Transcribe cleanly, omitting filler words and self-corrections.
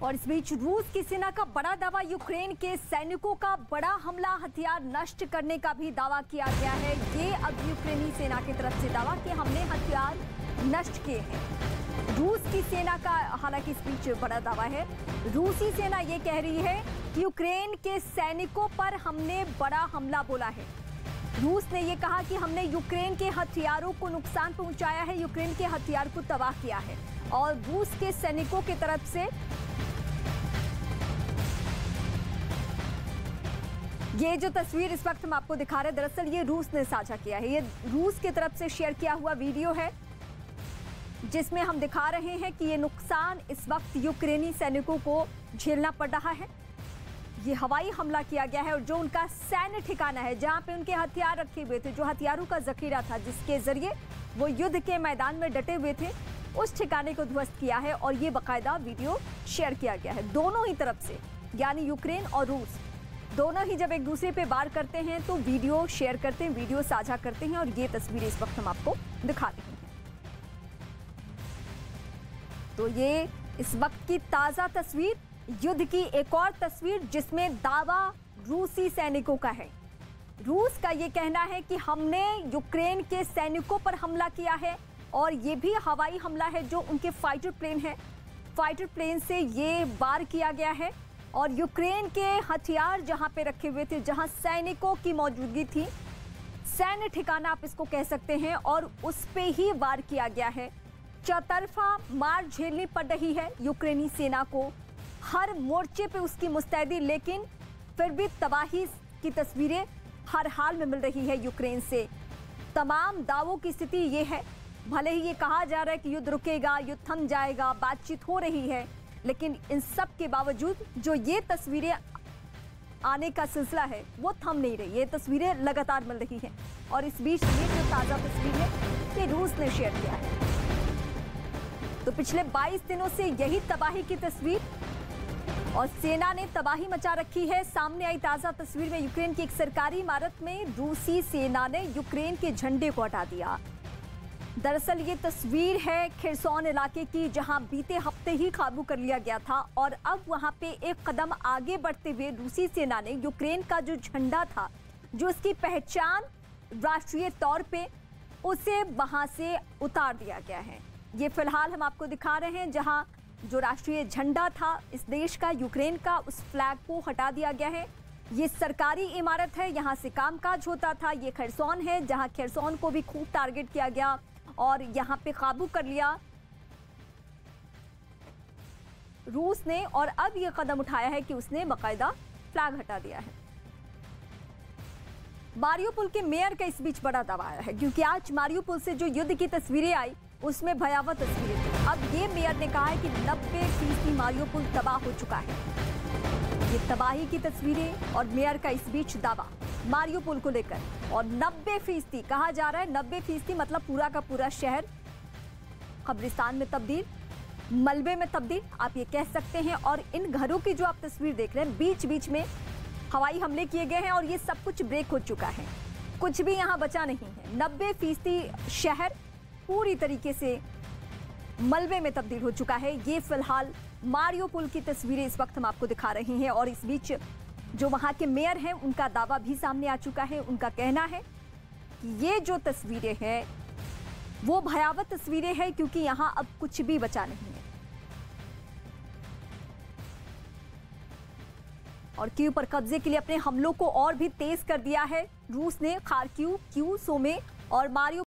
और इस बीच रूस की सेना का बड़ा दावा, यूक्रेन के सैनिकों का बड़ा हमला, हथियार नष्ट करने का भी दावा किया गया है। ये अब यूक्रेनी सेना की तरफ से दावा कि हमने हथियार नष्ट किए हैं। रूस की सेना का हालांकि इस बीच बड़ा दावा है। रूसी सेना ये कह रही है कि यूक्रेन के सैनिकों पर हमने बड़ा हमला बोला है। रूस ने ये कहा कि हमने यूक्रेन के हथियारों को नुकसान पहुंचाया है, यूक्रेन के हथियार को तबाह किया है। और रूस के सैनिकों की तरफ से ये जो तस्वीर इस वक्त हम आपको दिखा रहे हैं, दरअसल ये रूस ने साझा किया है। ये रूस की तरफ से शेयर किया हुआ वीडियो है जिसमें हम दिखा रहे हैं कि ये नुकसान इस वक्त यूक्रेनी सैनिकों को झेलना पड़ रहा है। ये हवाई हमला किया गया है और जो उनका सैन्य ठिकाना है, जहां पे उनके हथियार रखे हुए थे, जो हथियारों का जखीरा था, जिसके जरिए वो युद्ध के मैदान में डटे हुए थे, उस ठिकाने को ध्वस्त किया है। और ये बाकायदा वीडियो शेयर किया गया है दोनों ही तरफ से, यानी यूक्रेन और रूस दोनों ही जब एक दूसरे पे वार करते हैं तो वीडियो शेयर करते हैं, वीडियो साझा करते हैं। और ये तस्वीरें इस वक्त हम आपको दिखा रहे हैं। तो ये इस वक्त की ताजा तस्वीर, युद्ध की एक और तस्वीर जिसमें दावा रूसी सैनिकों का है। रूस का ये कहना है कि हमने यूक्रेन के सैनिकों पर हमला किया है और ये भी हवाई हमला है। जो उनके फाइटर प्लेन है, फाइटर प्लेन से ये वार किया गया है। और यूक्रेन के हथियार जहां पे रखे हुए थे, जहां सैनिकों की मौजूदगी थी, सैन्य ठिकाना आप इसको कह सकते हैं, और उस पे ही वार किया गया है। चौतरफा मार झेलनी पड़ रही है यूक्रेनी सेना को, हर मोर्चे पे उसकी मुस्तैदी, लेकिन फिर भी तबाही की तस्वीरें हर हाल में मिल रही है यूक्रेन से। तमाम दावों की स्थिति ये है, भले ही ये कहा जा रहा है कि युद्ध रुकेगा, युद्ध थम जाएगा, बातचीत हो रही है, लेकिन इन सब के बावजूद जो ये तस्वीरें आने का सिलसिला है वो थम नहीं रही। ये तस्वीरें लगातार मिल रही हैं। और इस बीच ये जो ताज़ा तस्वीर है कि रूस ने शेयर किया है, तो पिछले 22 दिनों से यही तबाही की तस्वीर, और सेना ने तबाही मचा रखी है। सामने आई ताज़ा तस्वीर में यूक्रेन की एक सरकारी इमारत में रूसी सेना ने यूक्रेन के झंडे को हटा दिया। दरअसल ये तस्वीर है खेरसोन इलाके की, जहां बीते हफ्ते ही काबू कर लिया गया था। और अब वहां पे एक कदम आगे बढ़ते हुए रूसी सेना ने यूक्रेन का जो झंडा था, जो इसकी पहचान राष्ट्रीय तौर पे, उसे वहां से उतार दिया गया है। ये फिलहाल हम आपको दिखा रहे हैं, जहां जो राष्ट्रीय झंडा था इस देश का, यूक्रेन का, उस फ्लैग को हटा दिया गया है। ये सरकारी इमारत है, यहाँ से कामकाज होता था। ये खेरसोन है, जहाँ खेरसोन को भी खूब टारगेट किया गया और यहाँ पे काबू कर लिया रूस ने। और अब ये कदम उठाया है कि उसने बाकायदा फ्लैग हटा दिया है। मारियोपोल के मेयर का इस बीच बड़ा दावा आया है, क्योंकि आज मारियोपोल से जो युद्ध की तस्वीरें आई उसमें भयावह तस्वीरें थी। अब ये मेयर ने कहा है कि 90% मारियोपोल तबाह हो चुका है। ये तबाही की तस्वीरें और मेयर का इस बीच दावा मारियोपोल को लेकर। और 90% कहा जा रहा है, 90% मतलब पूरा का पूरा शहर कब्रिस्तान में तब्दील, मलबे में तब्दील, आप ये कह सकते हैं। और इन घरों की जो आप तस्वीर देख रहे हैं, बीच बीच में हवाई हमले किए गए हैं और ये सब कुछ ब्रेक हो चुका है, कुछ भी यहाँ बचा नहीं है। 90% शहर पूरी तरीके से मलबे में तब्दील हो चुका है। ये फिलहाल मारियोपोल की तस्वीरें इस वक्त हम आपको दिखा रहे हैं। और इस बीच जो वहाँ के मेयर हैं, उनका दावा भी सामने आ चुका है। उनका कहना है कि ये जो तस्वीरें हैं वो भयावह तस्वीरें हैं, क्योंकि यहाँ अब कुछ भी बचा नहीं है। और कीव पर कब्जे के लिए अपने हमलों को और भी तेज कर दिया है रूस ने। खार्किव, क्यू, सोमे और मारियो